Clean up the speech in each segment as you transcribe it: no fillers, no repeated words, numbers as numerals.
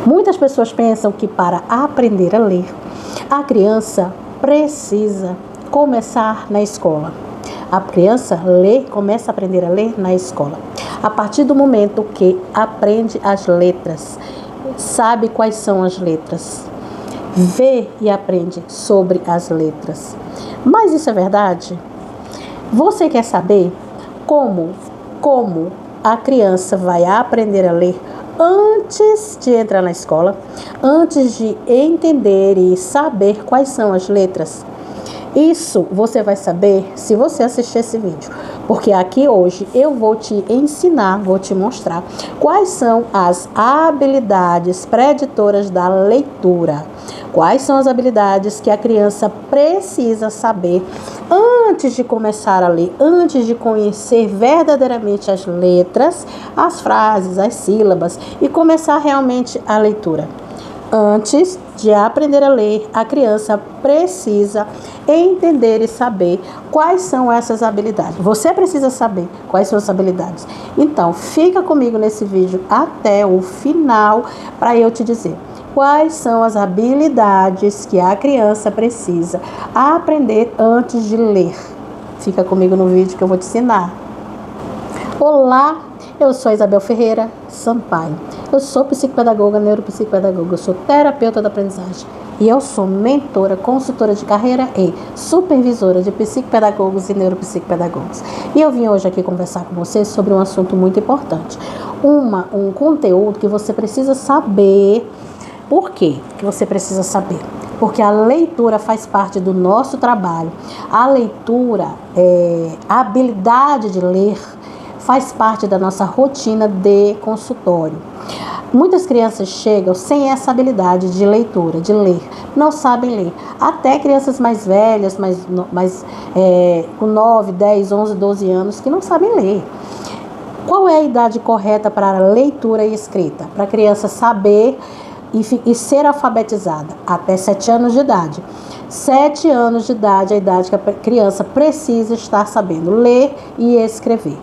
Muitas pessoas pensam que para aprender a ler, a criança precisa começar na escola. A criança começa a aprender a ler na escola. A partir do momento que aprende as letras, sabe quais são as letras, vê e aprende sobre as letras. Mas isso é verdade? Você quer saber como a criança vai aprender a ler antes de entrar na escola, antes de entender e saber quais são as letras? Isso você vai saber se você assistir esse vídeo, porque aqui hoje eu vou te ensinar, vou te mostrar quais são as habilidades preditoras da leitura. Quais são as habilidades que a criança precisa saber antes de começar a ler, antes de conhecer verdadeiramente as letras, as frases, as sílabas e começar realmente a leitura. Antes de aprender a ler, a criança precisa entender e saber quais são essas habilidades. Você precisa saber quais são as habilidades. Então, fica comigo nesse vídeo até o final para eu te dizer quais são as habilidades que a criança precisa aprender antes de ler. Fica comigo no vídeo que eu vou te ensinar. Olá, eu sou Isabel Ferreira Sampaio. Eu sou psicopedagoga, neuropsicopedagoga, eu sou terapeuta da aprendizagem e eu sou mentora, consultora de carreira e supervisora de psicopedagogos e neuropsicopedagogos. E eu vim hoje aqui conversar com vocês sobre um assunto muito importante, um conteúdo que você precisa saber. Por quê que você precisa saber? Porque a leitura faz parte do nosso trabalho. A leitura, a habilidade de ler, faz parte da nossa rotina de consultório. Muitas crianças chegam sem essa habilidade de leitura, de ler, não sabem ler. Até crianças mais velhas, com 9, 10, 11, 12 anos, que não sabem ler. Qual é a idade correta para a leitura e escrita? Para a criança saber e ser alfabetizada? Até 7 anos de idade. 7 anos de idade é a idade que a criança precisa estar sabendo ler e escrever.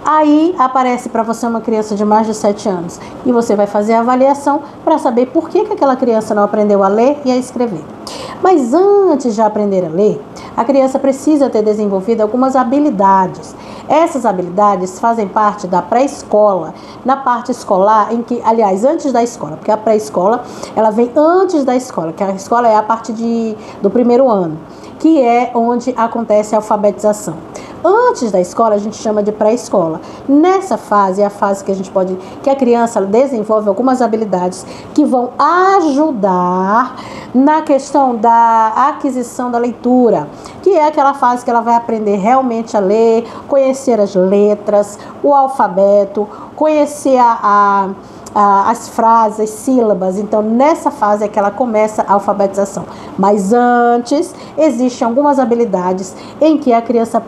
Aí aparece para você uma criança de mais de 7 anos e você vai fazer a avaliação para saber por que aquela criança não aprendeu a ler e a escrever. Mas antes de aprender a ler, a criança precisa ter desenvolvido algumas habilidades. Essas habilidades fazem parte da pré-escola, na parte escolar, antes da escola, porque a pré-escola ela vem antes da escola, que a escola é a partir do primeiro ano, que é onde acontece a alfabetização. Antes da escola a gente chama de pré-escola. Nessa fase é a fase que a criança desenvolve algumas habilidades que vão ajudar na questão da aquisição da leitura, que é aquela fase que ela vai aprender realmente a ler, conhecer as letras, o alfabeto, conhecer as frases, as sílabas. Então, nessa fase é que ela começa a alfabetização. Mas antes, existem algumas habilidades em que a criança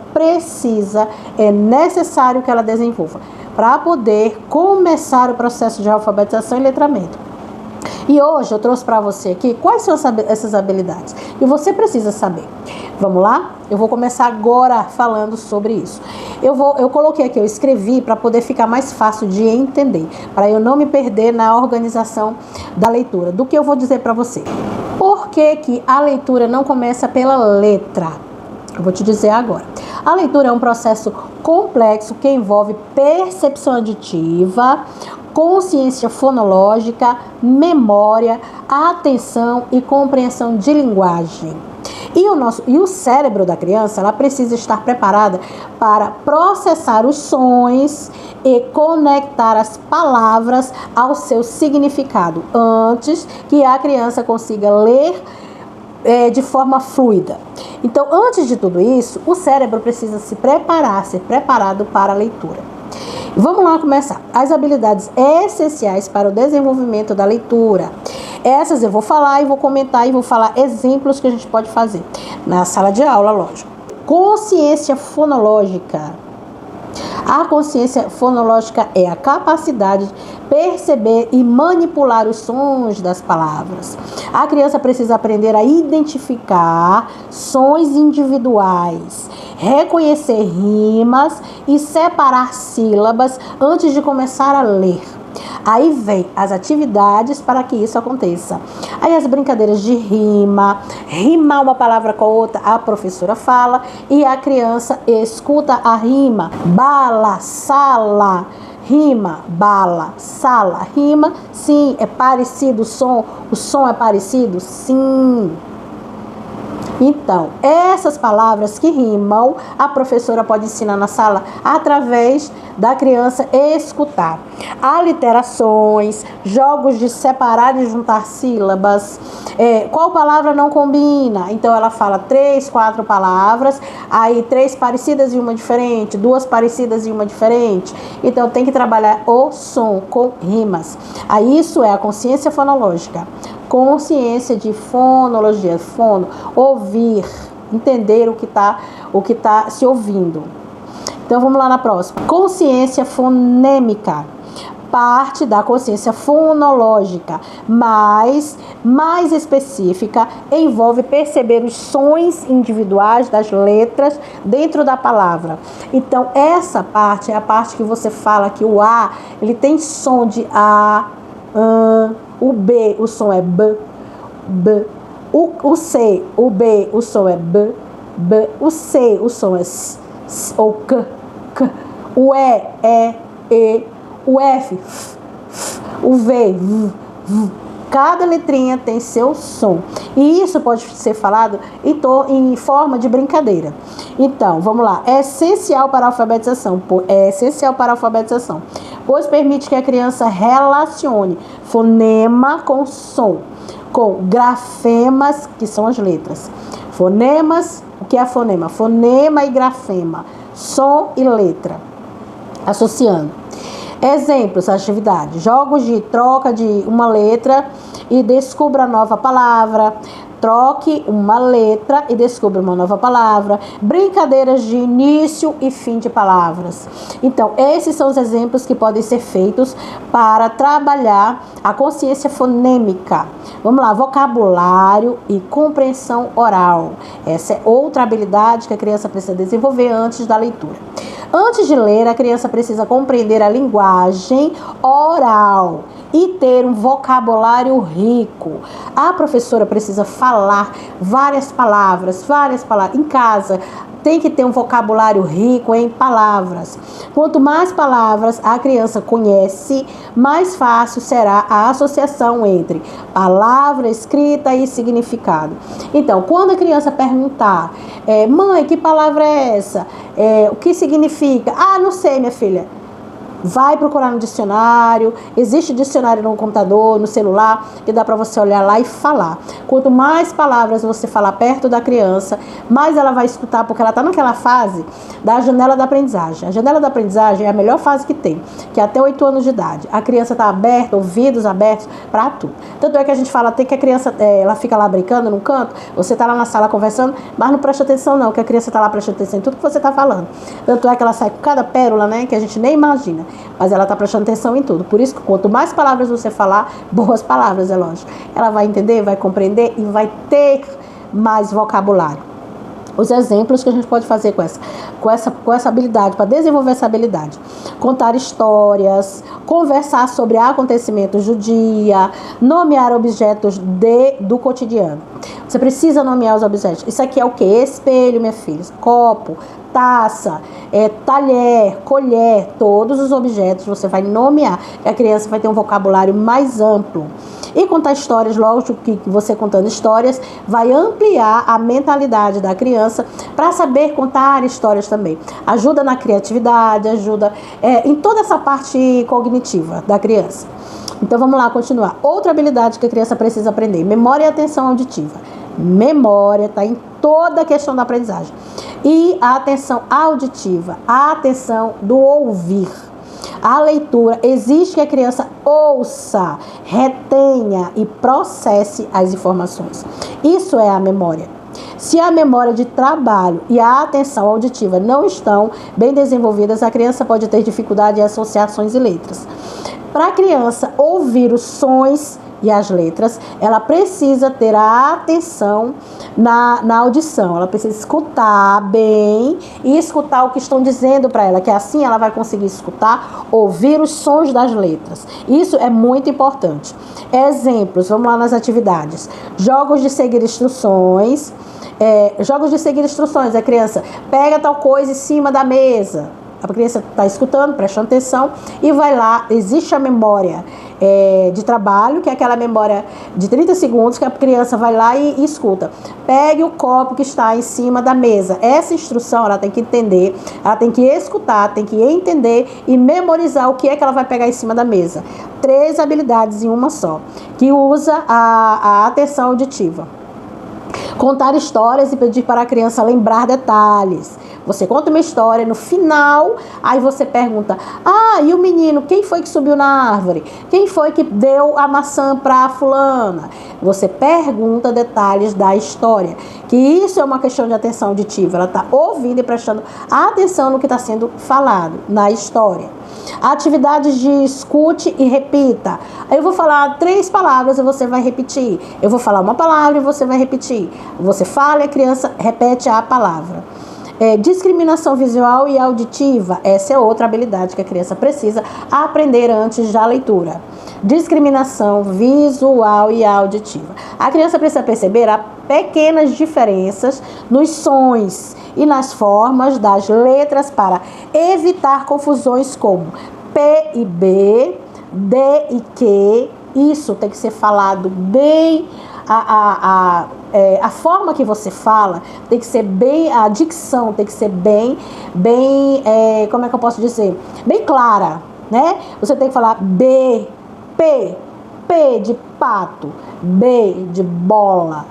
é necessário que ela desenvolva para poder começar o processo de alfabetização e letramento. E hoje eu trouxe para você aqui quais são essas habilidades. E você precisa saber. Vamos lá? Eu vou começar agora falando sobre isso. Eu coloquei aqui, eu escrevi para poder ficar mais fácil de entender, para eu não me perder na organização da leitura. Do que eu vou dizer para você. Por que a leitura não começa pela letra? Eu vou te dizer agora. A leitura é um processo complexo que envolve percepção auditiva, consciência fonológica, memória, atenção e compreensão de linguagem. E o cérebro da criança, ela precisa estar preparada para processar os sons e conectar as palavras ao seu significado, antes que a criança consiga ler de forma fluida. Então, antes de tudo isso, o cérebro precisa ser preparado para a leitura. Vamos lá começar. As habilidades essenciais para o desenvolvimento da leitura. Essas eu vou falar e vou comentar e vou falar exemplos que a gente pode fazer na sala de aula, lógico. Consciência fonológica. A consciência fonológica é a capacidade de perceber e manipular os sons das palavras. A criança precisa aprender a identificar sons individuais, reconhecer rimas e separar sílabas antes de começar a ler. Aí vem as atividades para que isso aconteça. Aí as brincadeiras de rimar uma palavra com a outra, a professora fala e a criança escuta a rima. Bala, sala, rima, bala, sala, rima, sim, é parecido o som é parecido, sim. Então, essas palavras que rimam, a professora pode ensinar na sala através da criança escutar. Aliterações, jogos de separar e juntar sílabas. Qual palavra não combina? Então, ela fala 3, 4 palavras, aí 3 parecidas e uma diferente, 2 parecidas e uma diferente. Então, tem que trabalhar o som com rimas. Aí, isso é a consciência fonológica. Consciência de fonologia, fono, ouvir, entender o que tá se ouvindo. Então vamos lá na próxima. Consciência fonêmica, parte da consciência fonológica, mas mais específica, envolve perceber os sons individuais das letras dentro da palavra. Então essa parte é a parte que você fala que o A, ele tem som de A, o B, o som é B, B. O C, o B, o som é B, B. O C, o som é S, S ou K, K. O E, o F, F, F. O V, V, V. Cada letrinha tem seu som. E isso pode ser falado em forma de brincadeira. Então, vamos lá. É essencial para a alfabetização. Pois permite que a criança relacione fonema com som, com grafemas, que são as letras. Fonemas, o que é fonema? Fonema e grafema, som e letra, associando. Exemplos, atividade, jogos de troca de uma letra e descubra nova palavra. Troque uma letra e descubra uma nova palavra. Brincadeiras de início e fim de palavras. Então, esses são os exemplos que podem ser feitos para trabalhar a consciência fonêmica. Vamos lá, vocabulário e compreensão oral. Essa é outra habilidade que a criança precisa desenvolver antes da leitura. Antes de ler, a criança precisa compreender a linguagem oral e ter um vocabulário rico. A professora precisa falar várias palavras. Em casa, tem que ter um vocabulário rico em palavras. Quanto mais palavras a criança conhece, mais fácil será a associação entre palavra, escrita e significado. Então, quando a criança perguntar, mãe, que palavra é essa? O que significa? Ah, não sei, minha filha. Vai procurar no dicionário, existe dicionário no computador, no celular, que dá para você olhar lá e falar. Quanto mais palavras você falar perto da criança, mais ela vai escutar, porque ela está naquela fase da janela da aprendizagem. A janela da aprendizagem é a melhor fase que tem, que é até 8 anos de idade. A criança está aberta, ouvidos abertos para tudo. Tanto é que a gente fala até que a criança, ela fica lá brincando num canto, você está lá na sala conversando, mas não presta atenção não, que a criança está lá prestando atenção em tudo que você está falando. Tanto é que ela sai com cada pérola, né, que a gente nem imagina. Mas ela está prestando atenção em tudo. Por isso que quanto mais palavras você falar, boas palavras, é lógico, ela vai entender, vai compreender e vai ter mais vocabulário. Os exemplos que a gente pode fazer com essa habilidade, para desenvolver essa habilidade. Contar histórias, conversar sobre acontecimentos do dia, nomear objetos do cotidiano. Você precisa nomear os objetos. Isso aqui é o quê? Espelho, minha filha, copo, taça, talher, colher, todos os objetos você vai nomear, e a criança vai ter um vocabulário mais amplo. E contar histórias, lógico que você contando histórias vai ampliar a mentalidade da criança para saber contar histórias também. Ajuda na criatividade, ajuda em toda essa parte cognitiva da criança. Então vamos lá, continuar. Outra habilidade que a criança precisa aprender: memória e atenção auditiva. Memória está em toda a questão da aprendizagem. E a atenção auditiva, a atenção do ouvir. A leitura exige que a criança ouça, retenha e processe as informações. Isso é a memória. Se a memória de trabalho e a atenção auditiva não estão bem desenvolvidas, a criança pode ter dificuldade em associações e letras. Para a criança ouvir os sons e as letras, ela precisa ter a atenção na audição. Ela precisa escutar bem e escutar o que estão dizendo para ela, que assim ela vai conseguir escutar, ouvir os sons das letras. Isso é muito importante. Exemplos, vamos lá nas atividades. Jogos de seguir instruções. Jogos de seguir instruções. A criança pega tal coisa em cima da mesa. A criança está escutando, prestando atenção e vai lá. Existe a memória de trabalho, que é aquela memória de 30 segundos que a criança vai lá e escuta. Pegue o copo que está em cima da mesa. Essa instrução ela tem que entender, ela tem que escutar, tem que entender e memorizar o que é que ela vai pegar em cima da mesa. 3 habilidades em uma só, que usa a atenção auditiva. Contar histórias e pedir para a criança lembrar detalhes. Você conta uma história, no final, aí você pergunta: e o menino, quem foi que subiu na árvore? Quem foi que deu a maçã para a fulana? Você pergunta detalhes da história, que isso é uma questão de atenção auditiva. Ela está ouvindo e prestando atenção no que está sendo falado na história. Atividades de escute e repita. Aí eu vou falar 3 palavras e você vai repetir. Eu vou falar uma palavra e você vai repetir. Você fala e a criança repete a palavra. Discriminação visual e auditiva. Essa é outra habilidade que a criança precisa aprender antes da leitura. Discriminação visual e auditiva. A criança precisa perceber as pequenas diferenças nos sons e nas formas das letras para evitar confusões como P e B, D e Q. Isso tem que ser falado bem. A forma que você fala tem que ser bem, a dicção tem que ser bem, como é que eu posso dizer? Bem clara, né? Você tem que falar B, P de pato, B de bola,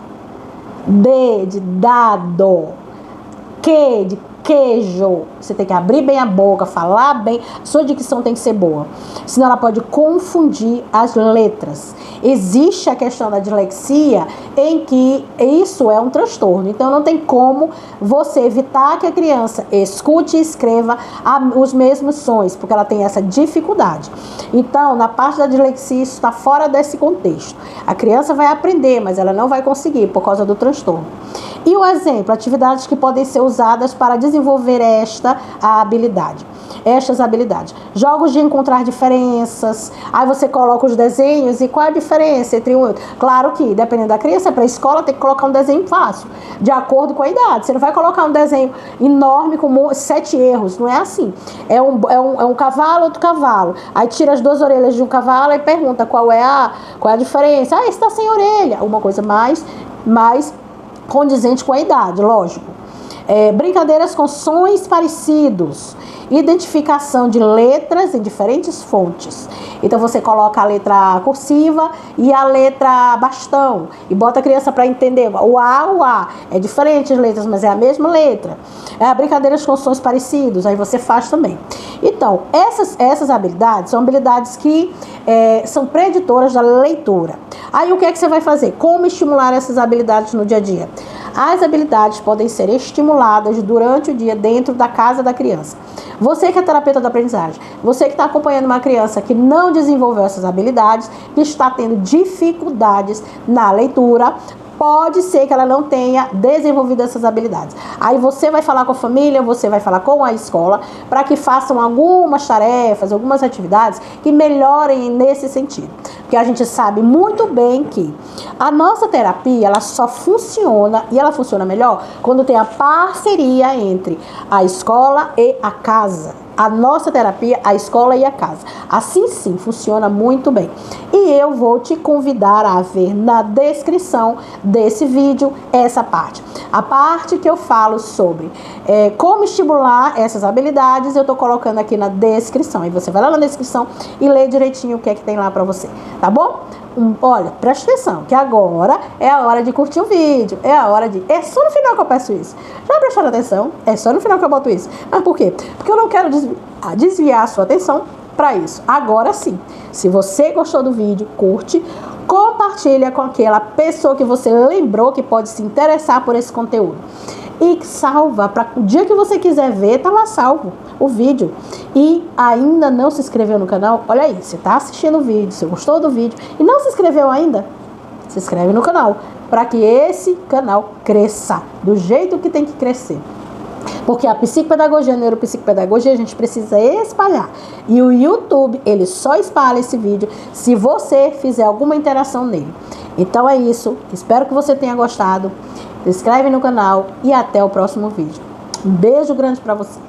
D de dado, Q de queijo. Você tem que abrir bem a boca, falar bem, sua dicção tem que ser boa, senão ela pode confundir as letras. Existe a questão da dislexia, em que isso é um transtorno, então não tem como você evitar que a criança escute e escreva os mesmos sons, porque ela tem essa dificuldade. Então, na parte da dislexia, isso está fora desse contexto. A criança vai aprender, mas ela não vai conseguir por causa do transtorno. E o exemplo, atividades que podem ser usadas para desenvolver estas habilidades. Jogos de encontrar diferenças. Aí você coloca os desenhos e qual é a diferença entre um e outro. Claro que, dependendo da criança, para a escola tem que colocar um desenho fácil, de acordo com a idade. Você não vai colocar um desenho enorme com 7 erros, não é assim. É um cavalo, outro cavalo. Aí tira as 2 orelhas de um cavalo e pergunta qual é a diferença. Esse está sem orelha. Uma coisa mais condizente com a idade, lógico. Brincadeiras com sons parecidos. Identificação de letras em diferentes fontes. Então você coloca a letra cursiva e a letra bastão e bota a criança para entender. O A. É diferente as letras, mas é a mesma letra. Brincadeiras com sons parecidos, aí você faz também. Então, essas habilidades são habilidades que são preditoras da leitura. Aí o que é que você vai fazer? Como estimular essas habilidades no dia a dia? As habilidades podem ser estimuladas durante o dia dentro da casa da criança. Você que é terapeuta da aprendizagem, você que está acompanhando uma criança que não desenvolveu essas habilidades, que está tendo dificuldades na leitura, pode ser que ela não tenha desenvolvido essas habilidades. Aí você vai falar com a família, você vai falar com a escola, para que façam algumas tarefas, algumas atividades que melhorem nesse sentido. Porque a gente sabe muito bem que a nossa terapia, ela só funciona, e ela funciona melhor, quando tem a parceria entre a escola e a casa. A nossa terapia, a escola e a casa. Assim sim, funciona muito bem. E eu vou te convidar a ver na descrição desse vídeo essa parte. A parte que eu falo sobre como estimular essas habilidades, eu tô colocando aqui na descrição. E você vai lá na descrição e lê direitinho o que é que tem lá pra você, tá bom? Olha, presta atenção, que agora é a hora de curtir o vídeo, é a hora de... É só no final que eu peço isso. Já prestaram atenção? É só no final que eu boto isso. Mas por quê? Porque eu não quero desviar a sua atenção para isso. Agora sim, se você gostou do vídeo, curte, compartilha com aquela pessoa que você lembrou que pode se interessar por esse conteúdo. e salva para o dia que você quiser ver, tá lá salvo o vídeo. E ainda não se inscreveu no canal? Olha aí, você tá assistindo o vídeo, você gostou do vídeo e não se inscreveu ainda? Se inscreve no canal para que esse canal cresça do jeito que tem que crescer. Porque a psicopedagogia, a neuropsicopedagogia, a gente precisa espalhar. E o YouTube, ele só espalha esse vídeo se você fizer alguma interação nele. Então é isso. Espero que você tenha gostado. Se inscreve no canal e até o próximo vídeo. Um beijo grande para você.